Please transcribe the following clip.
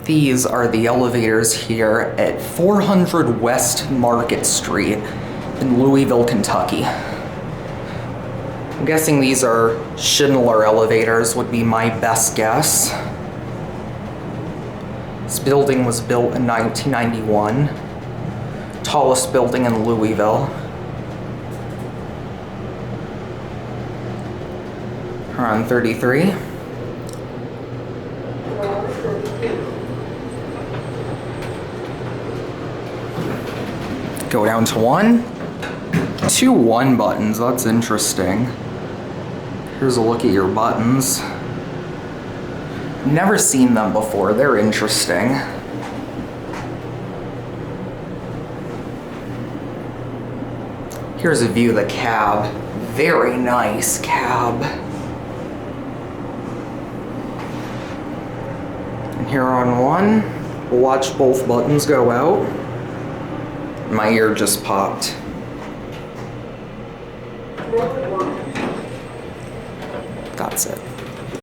These are the elevators here at 400 West Market Street in Louisville, Kentucky. I'm guessing these are Schindler elevators would be my best guess. This building was built in 1991. Tallest building in Louisville. Around 33. Go down to 1. 2 1 buttons, that's interesting. Here's a look at your buttons. Never seen them before, they're interesting. Here's a view of the cab. Very nice cab. And here on 1, we'll watch both buttons go out. My ear just popped. That's it.